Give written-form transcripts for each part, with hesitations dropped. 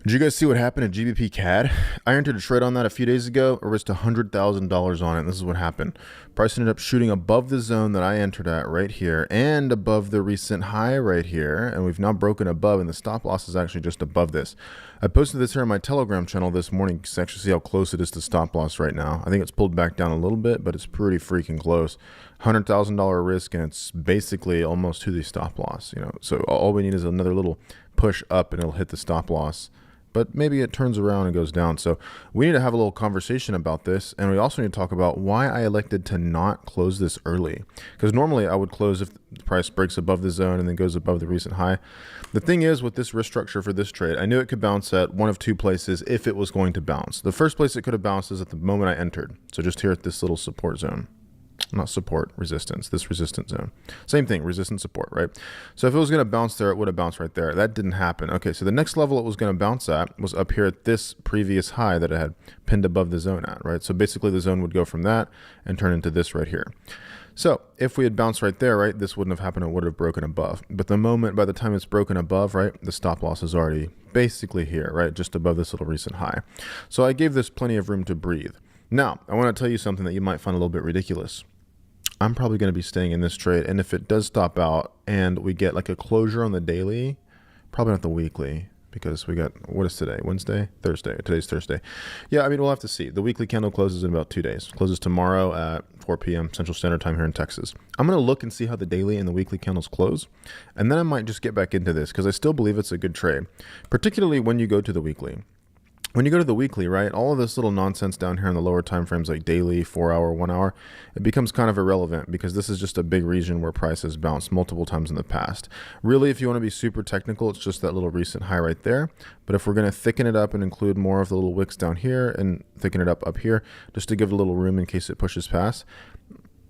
Did you guys see what happened at GBPCAD? I entered a trade on that a few days ago. I risked $100,000 on it. This is what happened. Price ended up shooting above the zone that I entered at right here and above the recent high right here. And we've now broken above, and the stop loss is actually just above this. I posted this here on my Telegram channel this morning to actually see how close it is to stop loss right now. I think it's pulled back down a little bit, but it's pretty freaking close. $100,000 risk, and it's basically almost to the stop loss. So all we need is another little push up, and it'll hit the stop loss. But maybe it turns around and goes down. So we need to have a little conversation about this. And we also need to talk about why I elected to not close this early. Because normally I would close if the price breaks above the zone and then goes above the recent high. The thing is, with this risk structure for this trade, I knew it could bounce at one of two places if it was going to bounce. The first place it could have bounced is at the moment I entered. So just here at this little support zone. Not support, resistance, this resistance zone. Same thing, resistance, support, right? So if it was going to bounce there, it would have bounced right there. That didn't happen. Okay, so the next level it was going to bounce at was up here at this previous high that it had pinned above the zone at, right? So basically the zone would go from that and turn into this right here. So if we had bounced right there, right, this wouldn't have happened. It would have broken above. But by the time it's broken above, right, the stop loss is already basically here, right, just above this little recent high. So I gave this plenty of room to breathe. Now, I want to tell you something that you might find a little bit ridiculous. I'm probably going to be staying in this trade, and if it does stop out and we get like a closure on the daily, probably not the weekly, because we got, what is today? Wednesday? Thursday. Today's Thursday. Yeah, I mean, we'll have to see. The weekly candle closes in about 2 days. Closes tomorrow at 4 p.m. Central Standard Time here in Texas. I'm going to look and see how the daily and the weekly candles close, and then I might just get back into this because I still believe it's a good trade, particularly when you go to the weekly. When you go to the weekly, right, all of this little nonsense down here in the lower time frames like daily, 4 hour, 1 hour, it becomes kind of irrelevant because this is just a big region where price has bounced multiple times in the past. Really, if you want to be super technical, it's just that little recent high right there. But if we're going to thicken it up and include more of the little wicks down here and thicken it up here, just to give it a little room in case it pushes past,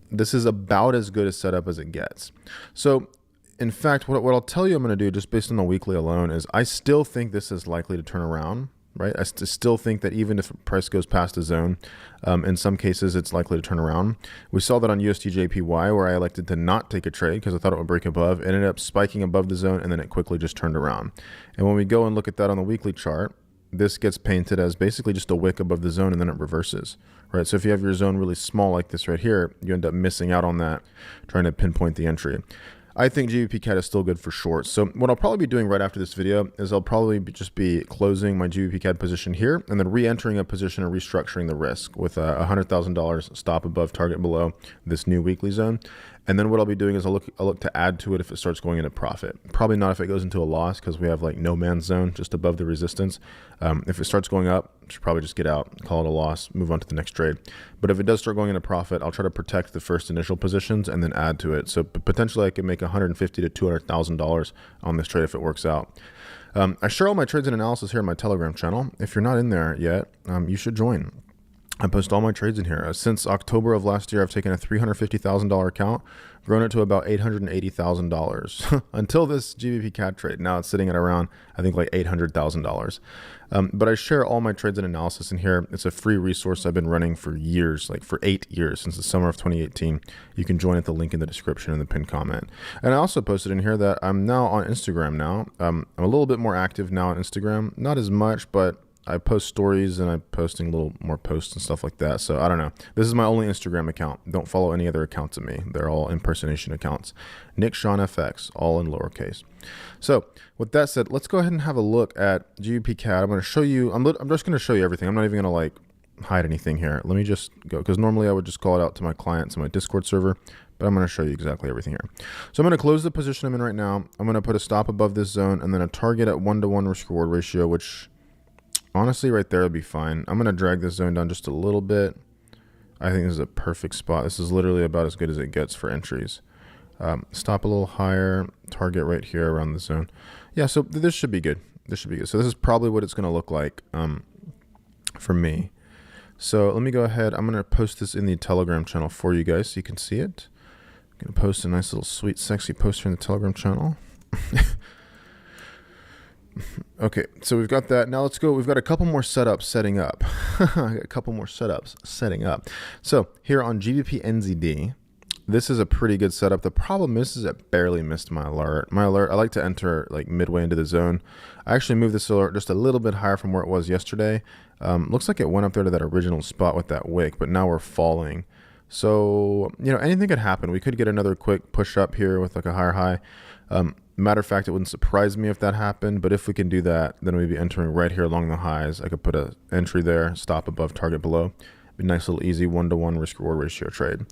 this is about as good a setup as it gets. So in fact, what I'll tell you I'm going to do just based on the weekly alone is I still think this is likely to turn around. Right, I still think that even if price goes past a zone, in some cases it's likely to turn around. We saw that on USD/JPY where I elected to not take a trade because I thought it would break above. It ended up spiking above the zone and then it quickly just turned around. And when we go and look at that on the weekly chart, this gets painted as basically just a wick above the zone and then it reverses. Right, so if you have your zone really small like this right here, you end up missing out on that, trying to pinpoint the entry. I think GBPCAD is still good for shorts. So what I'll probably be doing right after this video is I'll probably just be closing my GBPCAD position here and then re-entering a position and restructuring the risk with a $100,000 stop above, target below this new weekly zone. And then what I'll be doing is I'll look to add to it if it starts going into profit. Probably not if it goes into a loss because we have like no man's zone just above the resistance. If it starts going up, I should probably just get out, call it a loss, move on to the next trade. But if it does start going into profit, I'll try to protect the first initial positions and then add to it. So potentially I could make $150,000 to $200,000 on this trade if it works out. I share all my trades and analysis here in my Telegram channel. If you're not in there yet, you should join. I post all my trades in here. Since October of last year, I've taken a $350,000 account, grown it to about $880,000 until this GBPCAD trade. Now it's sitting at around, I think, like $800,000. But I share all my trades and analysis in here. It's a free resource I've been running for years, like for 8 years, since the summer of 2018. You can join at the link in the description and the pinned comment. And I also posted in here that I'm now on Instagram now. I'm a little bit more active now on Instagram. Not as much, but I post stories and I'm posting a little more posts and stuff like that. So I don't know. This is my only Instagram account. Don't follow any other accounts of me. They're all impersonation accounts. Nick Sean FX, all in lowercase. So with that said, let's go ahead and have a look at GBPCAD. I'm going to show you, I'm just going to show you everything. I'm not even going to like hide anything here. Let me just go, because normally I would just call it out to my clients in my Discord server, but I'm going to show you exactly everything here. So I'm going to close the position I'm in right now. I'm going to put a stop above this zone and then a target at 1-to-1 risk reward ratio, which honestly, right there would be fine. I'm going to drag this zone down just a little bit. I think this is a perfect spot. This is literally about as good as it gets for entries. Stop a little higher, target right here around the zone. Yeah, so this should be good. This should be good. So this is probably what it's going to look like for me. So let me go ahead. I'm going to post this in the Telegram channel for you guys so you can see it. I'm going to post a nice little sweet, sexy poster in the Telegram channel. Okay, so we've got that. Now let's go. We've got a couple more setups setting up. A couple more setups setting up. So here on GBP NZD, This is a pretty good setup. The problem is it barely missed my alert. My alert, I like to enter like midway into the zone. I actually moved this alert just a little bit higher from where it was yesterday. Looks like it went up there to that original spot with that wick, but now we're falling. So, anything could happen. We could get another quick push up here with like a higher high. Matter of fact, it wouldn't surprise me if that happened, but if we can do that, then we'd be entering right here along the highs. I could put a entry there, stop above, target below. Be a nice little easy 1-to-1 risk reward ratio trade.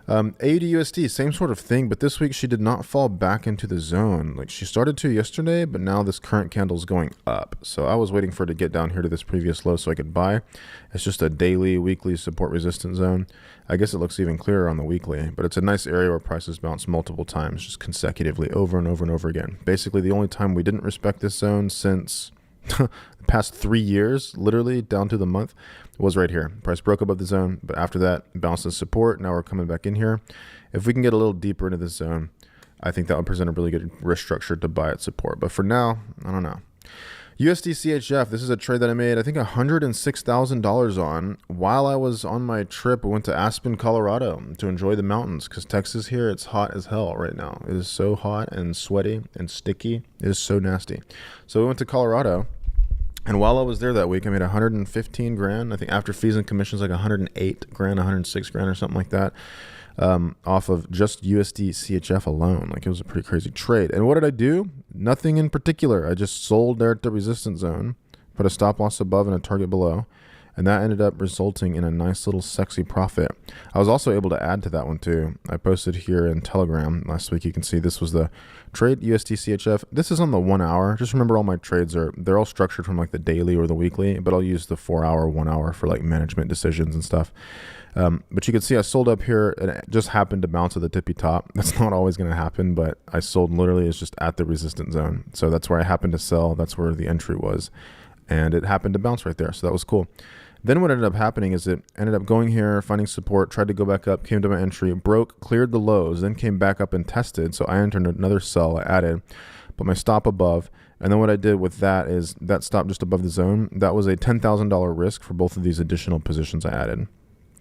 AUD USD, same sort of thing, but this week she did not fall back into the zone. Like she started to yesterday, but now this current candle is going up. So I was waiting for it to get down here to this previous low so I could buy. It's just a daily, weekly support resistance zone. I guess it looks even clearer on the weekly, but it's a nice area where prices bounce multiple times, just consecutively over and over and over again. Basically, the only time we didn't respect this zone since the past 3 years, literally down to the month, was right here. Price broke above the zone, but after that, bounced in support. Now we're coming back in here. If we can get a little deeper into this zone, I think that would present a really good risk structure to buy at support. But for now, I don't know. USD CHF, this is a trade that I made, I think $106,000 on while I was on my trip. I went to Aspen, Colorado to enjoy the mountains because Texas here, it's hot as hell right now. It is so hot and sweaty and sticky. It is so nasty. So we went to Colorado. And while I was there that week, I made 115 grand. I think after fees and commissions, like 108 grand, 106 grand or something like that, off of just USD CHF alone. Like it was a pretty crazy trade. And what did I do? Nothing in particular. I just sold there at the resistance zone, put a stop loss above and a target below. And that ended up resulting in a nice little sexy profit. I was also able to add to that one too. I posted here in Telegram last week. You can see this was the trade USD CHF. This is on the 1 hour. Just remember all my trades they're all structured from like the daily or the weekly, but I'll use the 4 hour, 1 hour for like management decisions and stuff. But you can see I sold up here and it just happened to bounce at the tippy top. That's not always going to happen, but I sold literally it's just at the resistance zone. So that's where I happened to sell. That's where the entry was. And it happened to bounce right there. So that was cool. Then what ended up happening is it ended up going here, finding support, tried to go back up, came to my entry, broke, cleared the lows, then came back up and tested. So I entered another sell, I added, put my stop above. And then what I did with that is that stop just above the zone. That was a $10,000 risk for both of these additional positions I added.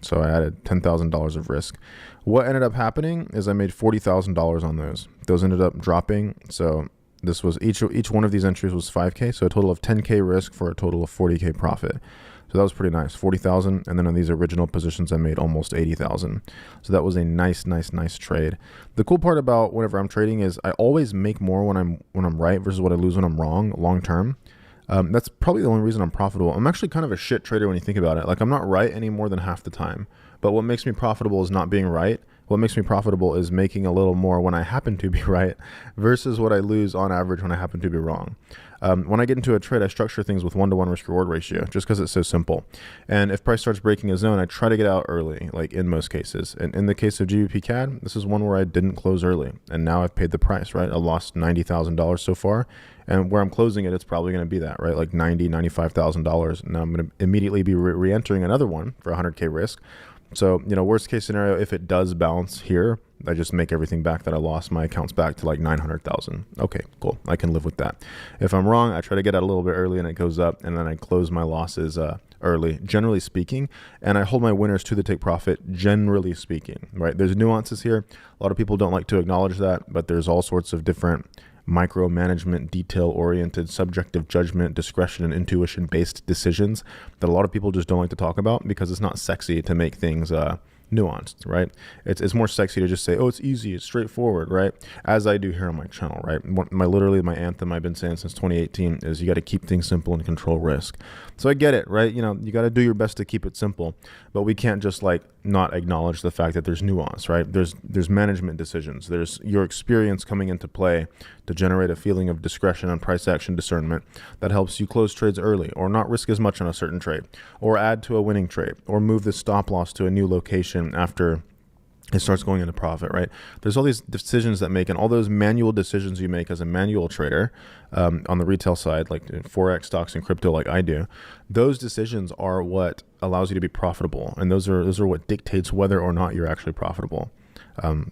So I added $10,000 of risk. What ended up happening is I made $40,000 on those. Those ended up dropping. So this was each one of these entries was 5K. So a total of 10K risk for a total of 40K profit. So that was pretty nice, 40,000. And then on these original positions, I made almost 80,000. So that was a nice trade. The cool part about whenever I'm trading is I always make more when I'm right versus what I lose when I'm wrong long term. That's probably the only reason I'm profitable. I'm actually kind of a shit trader when you think about it. Like I'm not right any more than half the time. But what makes me profitable is not being right. What makes me profitable is making a little more when I happen to be right versus what I lose on average when I happen to be wrong. When I get into a trade, I structure things with 1-to-1 risk reward ratio just because it's so simple. And if price starts breaking a zone, I try to get out early, like in most cases. And in the case of GBPCAD, this is one where I didn't close early. And now I've paid the price, right? I lost $90,000 so far. And where I'm closing it, it's probably going to be that, right? Like $90,000, $95,000. Now I'm going to immediately be re-entering another one for 100K risk. So, worst case scenario, if it does bounce here, I just make everything back that I lost. My account's back to like 900,000. Okay, cool. I can live with that. If I'm wrong, I try to get out a little bit early and it goes up, and then I close my losses early, generally speaking, and I hold my winners to the take profit, generally speaking, right? There's nuances here. A lot of people don't like to acknowledge that, but there's all sorts of different micromanagement, detail-oriented, subjective judgment, discretion, and intuition-based decisions that a lot of people just don't like to talk about because it's not sexy to make things nuanced, right? It's more sexy to just say, oh, it's easy, it's straightforward, right? As I do here on my channel, right? My anthem I've been saying since 2018 is you got to keep things simple and control risk. So I get it, right? You got to do your best to keep it simple, but we can't just like not acknowledge the fact that there's nuance, right? There's management decisions. There's your experience coming into play to generate a feeling of discretion and price action discernment that helps you close trades early or not risk as much on a certain trade or add to a winning trade or move the stop loss to a new location after it starts going into profit, right? There's all these decisions that make, and all those manual decisions you make as a manual trader on the retail side, like Forex, stocks, and crypto like I do, those decisions are what allows you to be profitable. And those are what dictates whether or not you're actually profitable.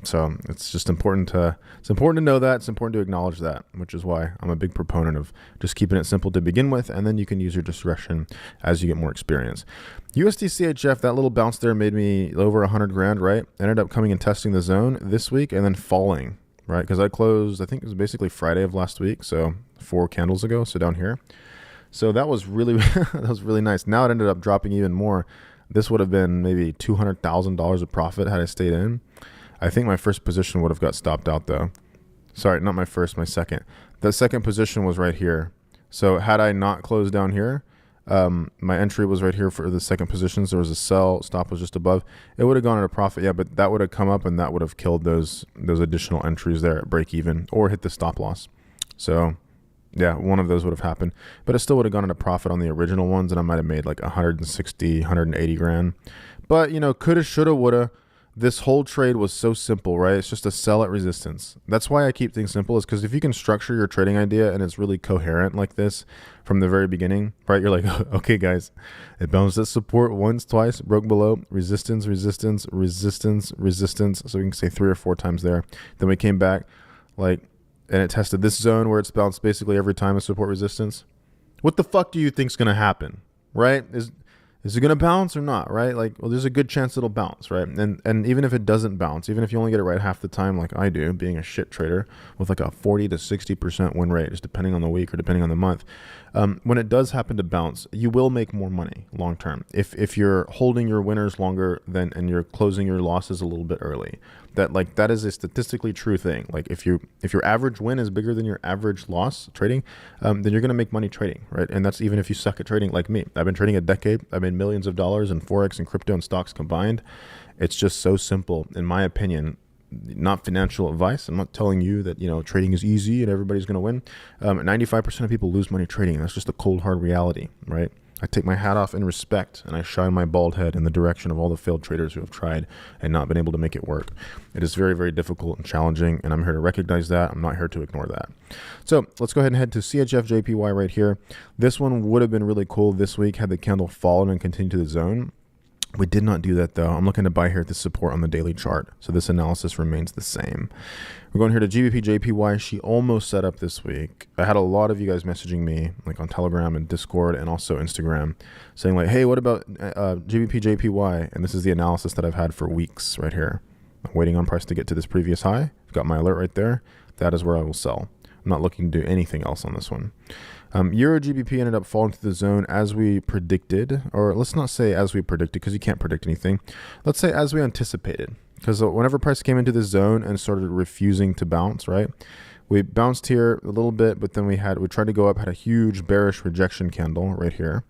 So it's just important to know that. It's important to acknowledge that, which is why I'm a big proponent of just keeping it simple to begin with, and then you can use your discretion as you get more experience. USD CHF, that little bounce there made me over 100 grand, right? Ended up coming and testing the zone this week and then falling, right? Because I closed, I think it was basically Friday of last week, so 4 candles ago, so down here. So that was really that was really nice. Now it ended up dropping even more. This would have been maybe $200,000 of profit had I stayed in. I think my first position would have got stopped out though. Sorry, not my first, my second. The second position was right here. So had I not closed down here, my entry was right here for the second positions. There was a sell, stop was just above. It would have gone at a profit, yeah, but that would have come up and that would have killed those additional entries there at break even or hit the stop loss. So yeah, one of those would have happened, but it still would have gone at a profit on the original ones, and I might have made like 160, 180 grand. But, coulda, shoulda, woulda. This whole trade was so simple, right? It's just a sell at resistance. That's why I keep things simple, is because if you can structure your trading idea and it's really coherent like this from the very beginning, right? You're like, okay, guys, it bounced at support once, twice, broke below, resistance, resistance, resistance, resistance. So we can say 3 or 4 times there. Then we came back, and it tested this zone where it's bounced basically every time as support resistance. What the fuck do you think's going to happen, right? Is it going to bounce or not, right? There's a good chance it'll bounce, right? And even if it doesn't bounce, even if you only get it right half the time like I do, being a shit trader with like a 40 to 60% win rate, just depending on the week or depending on the month, when it does happen to bounce, you will make more money long term if you're holding your winners longer and you're closing your losses a little bit early. That is a statistically true thing. If your average win is bigger than your average loss trading, then you're going to make money trading, right? And that's even if you suck at trading like me. I've been trading a decade. I've made millions of dollars in Forex and crypto and stocks combined. It's just so simple, in my opinion. Not financial advice. I'm not telling you that, trading is easy and everybody's going to win. 95% of people lose money trading. That's just a cold, hard reality, right? I take my hat off in respect and I shine my bald head in the direction of all the failed traders who have tried and not been able to make it work. It is very, very difficult and challenging, and I'm here to recognize that. I'm not here to ignore that. So let's go ahead and head to CHF JPY right here. This one would have been really cool this week had the candle fallen and continued to the zone. We did not do that though. I'm looking to buy here at the support on the daily chart. So this analysis remains the same. We're going here to GBPJPY. She almost set up this week. I had a lot of you guys messaging me on Telegram and Discord and also Instagram saying hey, what about GBPJPY? And this is the analysis that I've had for weeks right here. I'm waiting on price to get to this previous high. I've got my alert right there. That is where I will sell. I'm not looking to do anything else on this one. Euro GBP ended up falling to the zone as we predicted, or let's not say as we predicted because you can't predict anything. Let's say as we anticipated, because whenever price came into the zone and started refusing to bounce, right? We bounced here a little bit, but then we tried to go up, had a huge bearish rejection candle right here.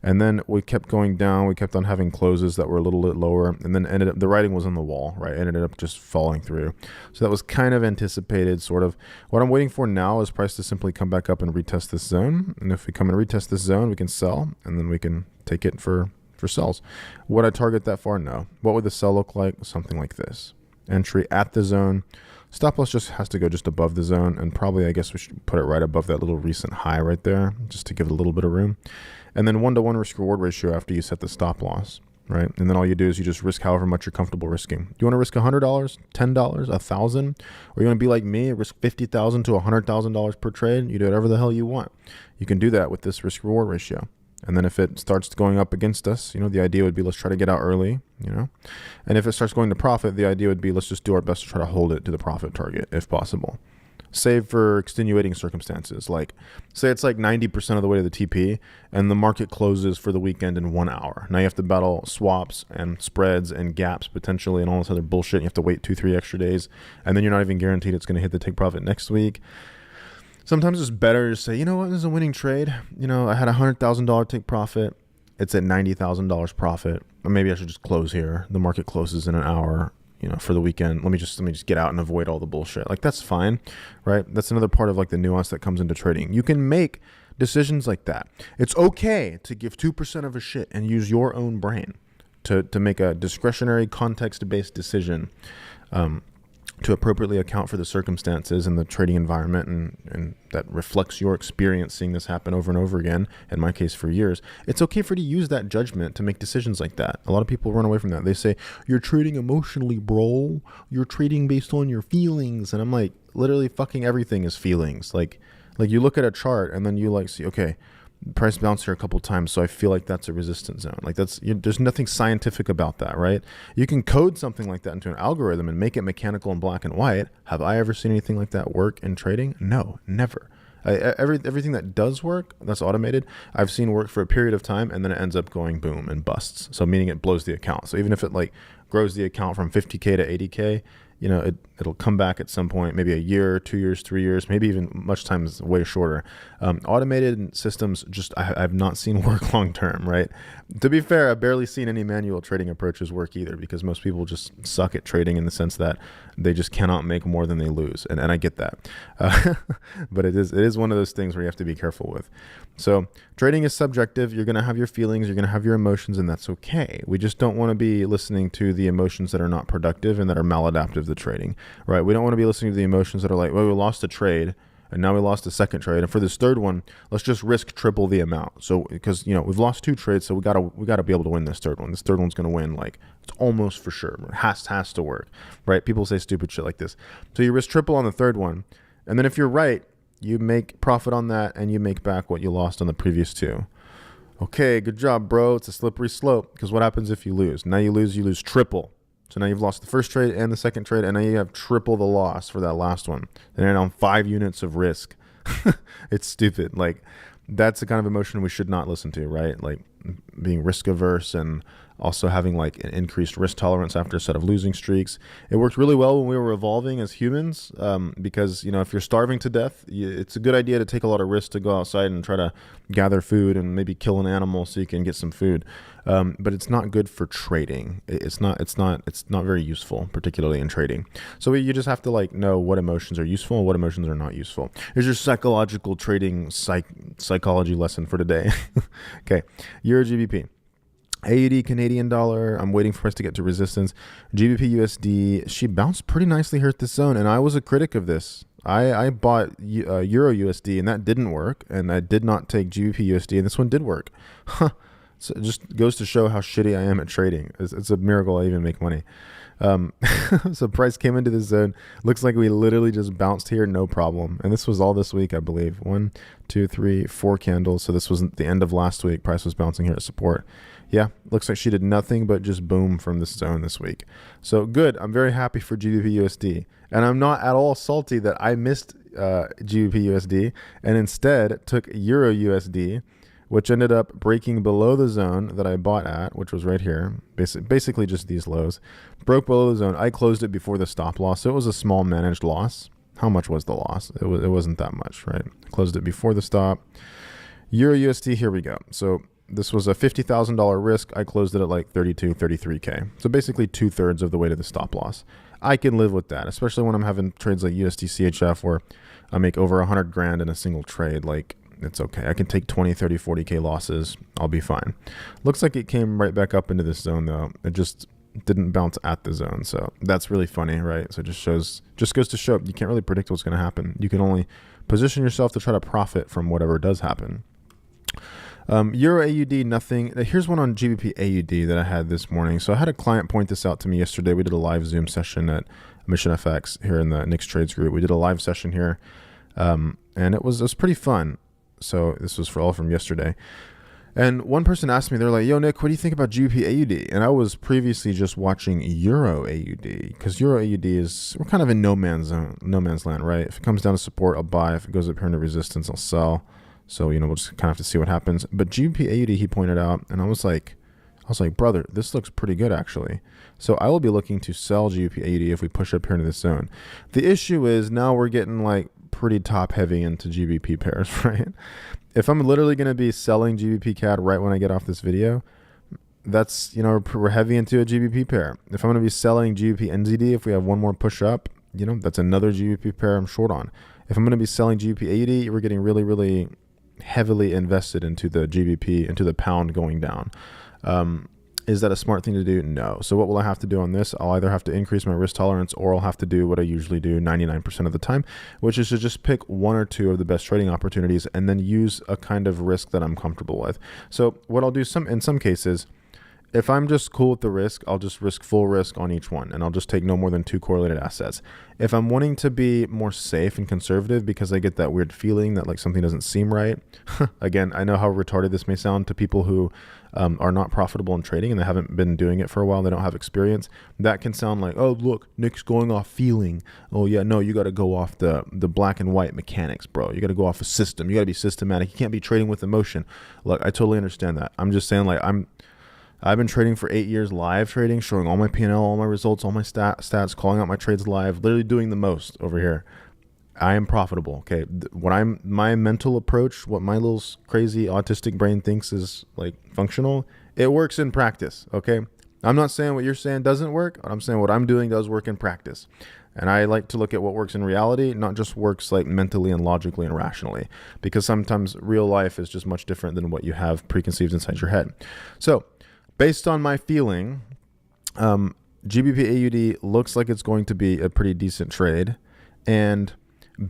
And then we kept going down. We kept on having closes that were a little bit lower, and then ended up, the writing was on the wall, right? Ended up just falling through. So that was kind of anticipated, sort of. What I'm waiting for now is price to simply come back up and retest this zone. And if we come and retest this zone, we can sell, and then we can take it for sells. Would I target that far? No. What would the sell look like? Something like this. Entry at the zone. Stop loss just has to go just above the zone, and probably I guess we should put it right above that little recent high right there, just to give it a little bit of room. And then 1-to-1 risk reward ratio after you set the stop loss, right? And then all you do is you just risk however much you're comfortable risking. You want to risk $100, $10, $1,000, or you want to be like me, risk $50,000 to $100,000 per trade? You do whatever the hell you want. You can do that with this risk reward ratio. And then if it starts going up against us, the idea would be let's try to get out early, And if it starts going to profit, the idea would be let's just do our best to try to hold it to the profit target if possible. Save for extenuating circumstances. Say it's 90% of the way to the TP and the market closes for the weekend in 1 hour. Now you have to battle swaps and spreads and gaps potentially and all this other bullshit. You have to wait 2-3 extra days, and then you're not even guaranteed it's going to hit the take profit next week. Sometimes it's better to say, you know what, this is a winning trade. I had a $100,000 take profit. It's at $90,000 profit. Or maybe I should just close here. The market closes in an hour. For the weekend, let me just get out and avoid all the bullshit. That's fine, right? That's another part of the nuance that comes into trading. You can make decisions like that. It's okay to give 2% of a shit and use your own brain to make a discretionary context-based decision to appropriately account for the circumstances and the trading environment, and that reflects your experience seeing this happen over and over again, in my case for years, it's okay for you to use that judgment to make decisions like that. A lot of people run away from that. They say, you're trading emotionally, bro. You're trading based on your feelings. And I'm like, literally fucking everything is feelings. Like you look at a chart and then you like see, okay, price bounce here a couple times, so I feel like that's a resistance zone. Like there's nothing scientific about that, right? You can code something like that into an algorithm and make it mechanical and black and white. Have I ever seen anything like that work in trading? No, never. Everything that does work, that's automated, I've seen work for a period of time, and then it ends up going boom and busts. So meaning it blows the account. So even if it like grows the account from 50K to 80K, you know, it'll come back at some point, maybe a year, 2 years, 3 years, maybe even much time is way shorter. Automated systems, just I've not seen work long term, right? To be fair, I've barely seen any manual trading approaches work either, because most people just suck at trading in the sense that they just cannot make more than they lose. And I get that. But it is one of those things where you have to be careful with. So trading is subjective. You're going to have your feelings, you're going to have your emotions, and that's okay. We just don't want to be listening to the emotions that are not productive and that are maladaptive to trading, right? We don't want to be listening to the emotions that are like, well, we lost a trade and now we lost a second trade, and for this third one, let's just risk triple the amount. So because, you know, we've lost 2 trades, so we gotta be able to win this third one. This third one's going to win, like it's almost for sure. It has to work, right? People say stupid shit like this. So you risk triple on the third one, and then if you're right, you make profit on that and you make back what you lost on the previous 2. Okay, good job, bro. It's a slippery slope, because what happens if you lose? Now you lose triple. So now you've lost the first trade and the second trade, and now you have triple the loss for that last one. And then on 5 units of risk. It's stupid. Like, that's the kind of emotion we should not listen to, right? Like being risk averse and also having like an increased risk tolerance after a set of losing streaks. It worked really well when we were evolving as humans, because, you know, if you're starving to death, it's a good idea to take a lot of risk to go outside and try to gather food and maybe kill an animal so you can get some food. But it's not good for trading. It's not very useful, particularly in trading. So you just have to like know what emotions are useful and what emotions are not useful. Here's your psychological trading psychology lesson for today. Okay, Euro GBP. AUD Canadian dollar, I'm waiting for us to get to resistance. GBP USD, she bounced pretty nicely here at this zone, and I was a critic of this. I bought Euro USD, and that didn't work, and I did not take GBP USD, and this one did work. So it just goes to show how shitty I am at trading. It's a miracle I even make money. So price came into this zone. Looks like we literally just bounced here, no problem. And this was all this week, I believe. 1, 2, 3, 4 candles. So this was the end of last week. Price was bouncing here at support. Yeah, looks like she did nothing but just boom from this zone this week. So good. I'm very happy for GBP USD. And I'm not at all salty that I missed GBP USD and instead took Euro USD, which ended up breaking below the zone that I bought at, which was right here. Basically just these lows. Broke below the zone. I closed it before the stop loss. So it was a small managed loss. How much was the loss? It wasn't that much, right? Closed it before the stop. Euro USD, here we go. So this was a $50,000 risk. I closed it at like 32, 33K. So basically 2/3 of the way to the stop loss. I can live with that, especially when I'm having trades like USD CHF where I make over 100 grand in a single trade. Like, it's okay. I can take 20, 30, 40K losses. I'll be fine. Looks like it came right back up into this zone though. It just didn't bounce at the zone. So that's really funny, right? So it just goes to show you can't really predict what's going to happen. You can only position yourself to try to profit from whatever does happen. Euro AUD, nothing. Here's one on GBP AUD that I had this morning. So I had a client point this out to me yesterday. We did a live Zoom session at Mission FX here in the Nix Trades group. We did a live session here, and it was pretty fun. So this was all from yesterday. And one person asked me, they're like, yo, Nick, what do you think about GBP AUD? And I was previously just watching Euro AUD, because Euro AUD we're kind of in no man's land, right? If it comes down to support, I'll buy. If it goes up here into resistance, I'll sell. So, you know, we'll just kind of have to see what happens. But GBP AUD, he pointed out, and I was like, brother, this looks pretty good actually. So I will be looking to sell GBP AUD if we push up here into this zone. The issue is now we're getting like pretty top heavy into GBP pairs, right? If I'm literally going to be selling GBPCAD right when I get off this video, that's, you know, we're heavy into a GBP pair. If I'm going to be selling GBP NZD, if we have one more push up, you know, that's another GBP pair I'm short on. If I'm going to be selling GBP AUD, we're getting really, really heavily invested into the GBP, into the pound going down. Is that a smart thing to do? No. So what will I have to do on this? I'll either have to increase my risk tolerance, or I'll have to do what I usually do 99% of the time, which is to just pick one or two of the best trading opportunities and then use a kind of risk that I'm comfortable with. So what I'll do in some cases, if I'm just cool with the risk, I'll just risk full risk on each one, and I'll just take no more than 2 correlated assets. If I'm wanting to be more safe and conservative because I get that weird feeling that like something doesn't seem right, again, I know how retarded this may sound to people who are not profitable in trading and they haven't been doing it for a while, they don't have experience. That can sound like, oh, look, Nick's going off feeling. Oh yeah, no, you got to go off the black and white mechanics, bro. You got to go off a system. You got to be systematic. You can't be trading with emotion. Look, I totally understand that. I'm just saying, like, I've been trading for 8 years, live trading, showing all my P&L, all my results, all my stats, calling out my trades live, literally doing the most over here. I am profitable. Okay. My mental approach, what my little crazy autistic brain thinks is like functional, it works in practice. Okay. I'm not saying what you're saying doesn't work. I'm saying what I'm doing does work in practice. And I like to look at what works in reality, not just works like mentally and logically and rationally, because sometimes real life is just much different than what you have preconceived inside your head. So based on my feeling, GBP AUD looks like it's going to be a pretty decent trade. And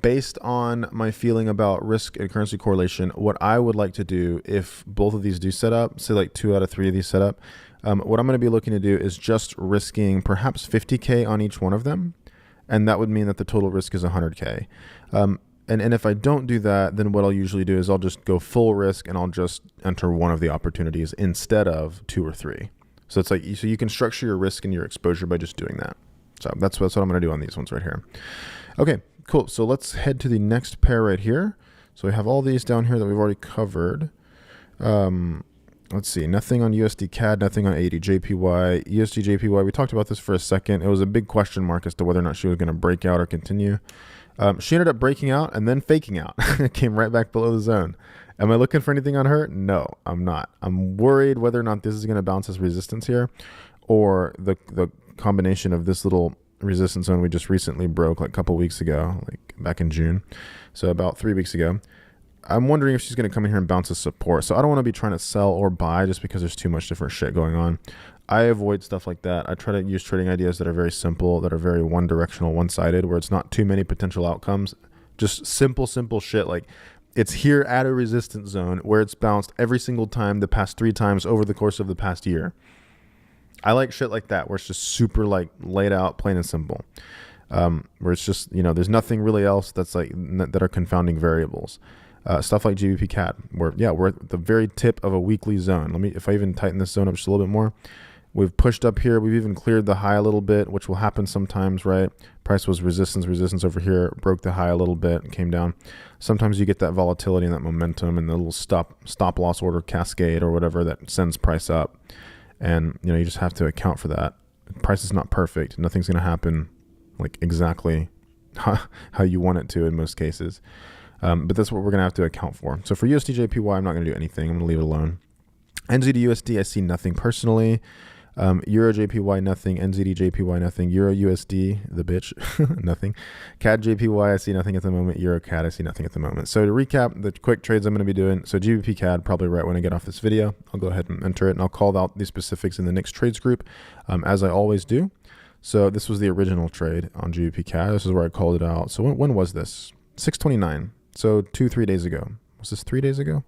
based on my feeling about risk and currency correlation, what I would like to do if both of these do set up, say like 2 out of 3 of these set up, what I'm going to be looking to do is just risking perhaps 50K on each one of them. And that would mean that the total risk is 100K. And if I don't do that, then what I'll usually do is I'll just go full risk and I'll just enter one of the opportunities instead of 2 or 3. So it's like, so you can structure your risk and your exposure by just doing that. So that's what I'm going to do on these ones right here. Okay, cool. So let's head to the next pair right here. So we have all these down here that we've already covered. Let's see, nothing on USD CAD, nothing on AD JPY. USD JPY, we talked about this for a second. It was a big question mark as to whether or not she was going to break out or continue. She ended up breaking out and then faking out. It came right back below the zone. Am I looking for anything on her? No, I'm not. I'm worried whether or not this is going to bounce as resistance here, or the combination of this little resistance zone we just recently broke like a couple weeks ago, like back in June. So about 3 weeks ago. I'm wondering if she's going to come in here and bounce a support. So I don't want to be trying to sell or buy just because there's too much different shit going on. I avoid stuff like that. I try to use trading ideas that are very simple, that are very one-directional, one-sided, where it's not too many potential outcomes. Just simple shit like it's here at a resistance zone where it's bounced every single time the past 3 times over the course of the past year. I like shit like that where it's just super like laid out, plain and simple. Where it's just, there's nothing really else that's like that are confounding variables. Stuff like GBPCAD, where we're at the very tip of a weekly zone. If I even tighten this zone up just a little bit more, we've pushed up here. We've even cleared the high a little bit, which will happen sometimes, right? Price was resistance over here, broke the high a little bit and came down. Sometimes you get that volatility and that momentum and the little stop loss order cascade or whatever that sends price up. And, you just have to account for that. Price is not perfect. Nothing's going to happen like exactly how you want it to in most cases. But that's what we're going to have to account for. So for USD JPY, I'm not going to do anything. I'm going to leave it alone. NZD USD, I see nothing personally. Euro JPY, nothing. NZD JPY, nothing. Euro USD, the bitch, nothing. CAD JPY, I see nothing at the moment. Euro CAD, I see nothing at the moment. So to recap the quick trades I'm going to be doing. So GBP CAD, probably right when I get off this video, I'll go ahead and enter it, and I'll call out the specifics in the next trades group, as I always do. So this was the original trade on GBP CAD. This is where I called it out. So when was this? 6/29. So 2-3 days ago. Was this 3 days ago?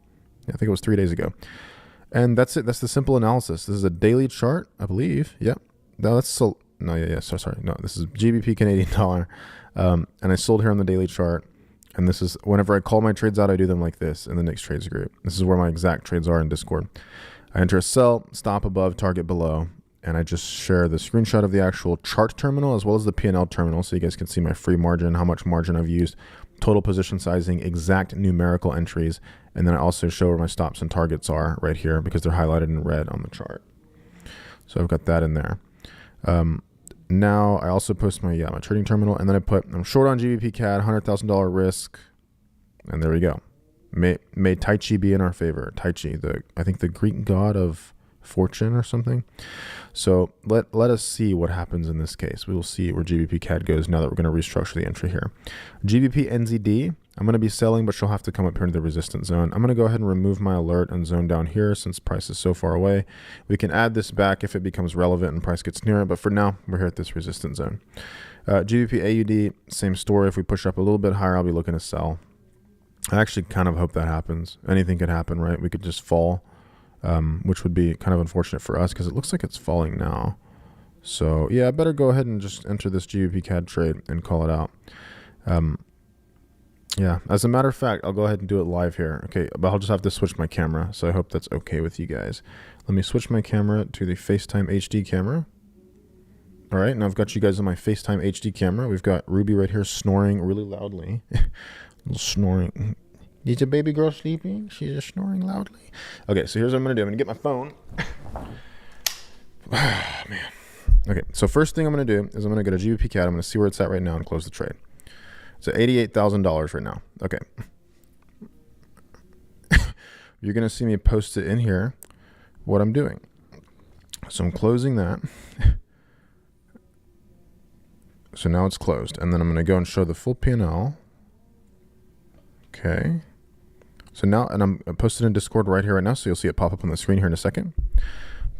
Yeah, I think it was 3 days ago. And that's it. That's the simple analysis. This is a daily chart, I believe. Yep. No, that's so. No, yeah. Sorry. No, this is GBP Canadian dollar. And I sold here on the daily chart. And this is whenever I call my trades out, I do them like this in the next trades group. This is where my exact trades are in Discord. I enter a sell, stop above, target below. And I just share the screenshot of the actual chart terminal as well as the P&L terminal, so you guys can see my free margin, how much margin I've used, total position sizing, exact numerical entries, and then I also show where my stops and targets are right here because they're highlighted in red on the chart. So I've got that in there. Now I also post my trading terminal, and then I'm short on GBP CAD, $100,000 risk, and there we go. May Tai Chi be in our favor. Tai Chi, I think the Greek god of fortune or something. So let us see what happens in this case. We will see where GBP CAD goes now that we're going to restructure the entry here. GBP NZD, I'm going to be selling, but she'll have to come up here to the resistance zone. I'm going to go ahead and remove my alert and zone down here since price is so far away. We can add this back if it becomes relevant and price gets near it, but for now, we're here at this resistance zone. GBP AUD, same story. If we push up a little bit higher, I'll be looking to sell. I actually kind of hope that happens. Anything could happen, right? We could just fall, which would be kind of unfortunate for us because it looks like it's falling now. So yeah, I better go ahead and just enter this GBPCAD trade and call it out. Yeah, as a matter of fact, I'll go ahead and do it live here. Okay, but I'll just have to switch my camera, so I hope that's okay with you guys. Let me switch my camera to the FaceTime HD camera. All right, now I've got you guys on my FaceTime HD camera. We've got Ruby right here snoring really loudly. A little snoring. Is the baby girl sleeping? She's just snoring loudly. Okay, so here's what I'm going to do. I'm going to get my phone. Oh, man. Okay, so first thing I'm going to do is I'm going to go to GBPCAD. I'm going to see where it's at right now and close the trade. It's at $88,000 right now. Okay. You're going to see me post it in here, what I'm doing. So I'm closing that. So now it's closed. And then I'm going to go and show the full P&L. Okay. So now, and I'm posted in Discord right here right now, so you'll see it pop up on the screen here in a second.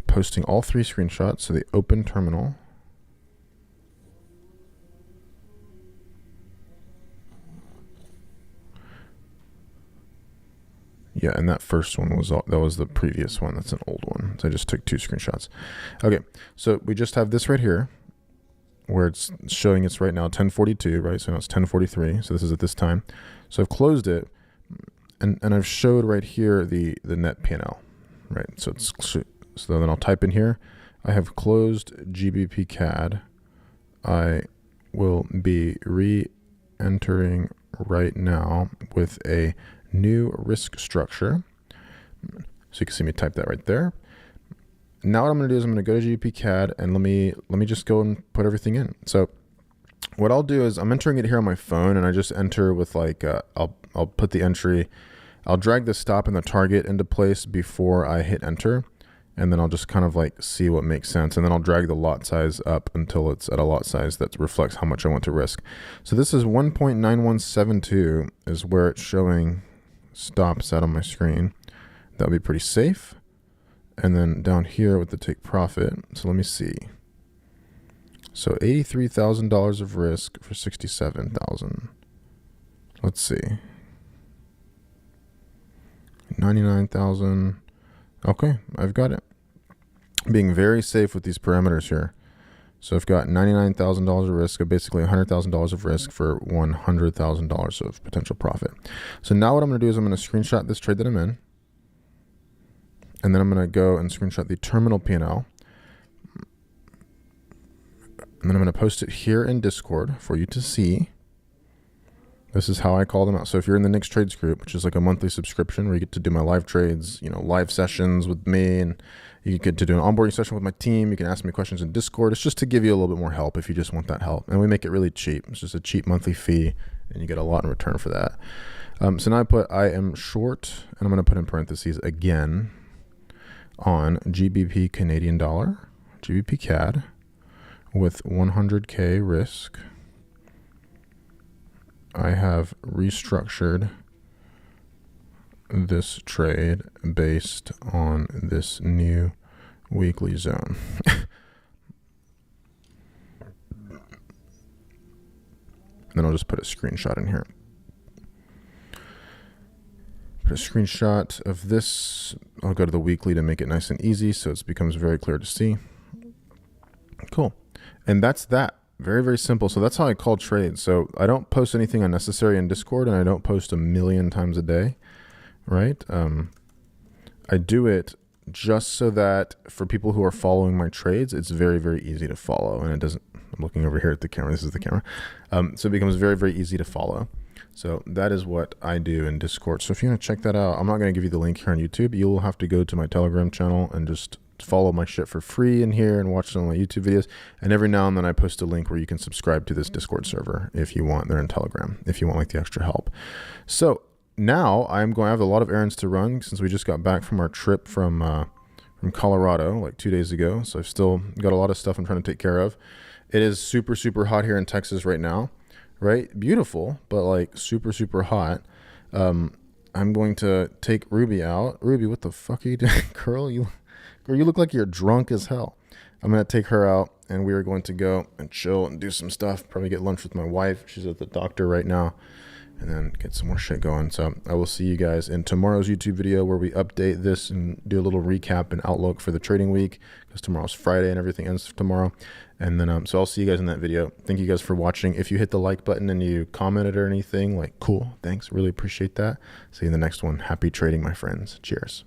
Posting all 3 screenshots, so the open terminal. Yeah, and that first one was the previous one. That's an old one. So I just took 2 screenshots. Okay, so we just have this right here, where it's showing it's right now 10:42, right? So now it's 10:43. So this is at this time. So I've closed it, and I've showed right here the net P&L, right? So then I'll type in here. I have closed GBPCAD. I will be re-entering right now with a new risk structure. So you can see me type that right there. Now what I'm going to do is I'm going to go to GBPCAD and let me just go and put everything in. So what I'll do is I'm entering it here on my phone, and I just enter with like I'll put the entry. I'll drag the stop and the target into place before I hit enter, and then I'll just kind of like see what makes sense, and then I'll drag the lot size up until it's at a lot size that reflects how much I want to risk. So this is 1.9172 is where it's showing stops out on my screen. That'll be pretty safe. And then down here with the take profit. So let me see. So $83,000 of risk for 67,000. Let's see. 99,000. Okay, I've got it. Being very safe with these parameters here. So I've got $99,000 of risk, or basically $100,000 of risk for $100,000 of potential profit. So now what I'm going to do is I'm going to screenshot this trade that I'm in. And then I'm going to go and screenshot the terminal P&L. And then I'm going to post it here in Discord for you to see. This is how I call them out. So if you're in the Nick's Trades group, which is like a monthly subscription where you get to do my live trades, live sessions with me, and you get to do an onboarding session with my team. You can ask me questions in Discord. It's just to give you a little bit more help if you just want that help. And we make it really cheap. It's just a cheap monthly fee, and you get a lot in return for that. So now I am short, and I'm going to put in parentheses again on GBP Canadian dollar, GBP CAD, with 100K risk. I have restructured this trade based on this new weekly zone. Then I'll just put a screenshot in here. Put a screenshot of this. I'll go to the weekly to make it nice and easy so it becomes very clear to see. Cool. And that's that. Very, very simple. So that's how I call trades. So I don't post anything unnecessary in Discord, and I don't post a million times a day, right? I do it just so that for people who are following my trades, it's very, very easy to follow. And it doesn't, I'm looking over here at the camera. This is the camera. So it becomes very, very easy to follow. So that is what I do in Discord. So if you want to check that out, I'm not going to give you the link here on YouTube. You'll have to go to my Telegram channel and just follow my shit for free in here and watch some of my YouTube videos. And every now and then I post a link where you can subscribe to this Discord server if you want. They're in Telegram if you want like the extra help. So now I have a lot of errands to run since we just got back from our trip from Colorado like 2 days ago. So I've still got a lot of stuff I'm trying to take care of. It is super, super hot here in Texas right now. right? Beautiful, but like super, super hot. I'm going to take Ruby out. Ruby, what the fuck are you doing? Girl, you look like you're drunk as hell. I'm going to take her out, and we are going to go and chill and do some stuff. Probably get lunch with my wife. She's at the doctor right now. And then get some more shit going. So I will see you guys in tomorrow's YouTube video where we update this and do a little recap and outlook for the trading week, because tomorrow's Friday and everything ends tomorrow. And then so I'll see you guys in that video. Thank you guys for watching. If you hit the like button and you commented or anything, like, cool, thanks, really appreciate that. See you in the next one. Happy trading, my friends. Cheers.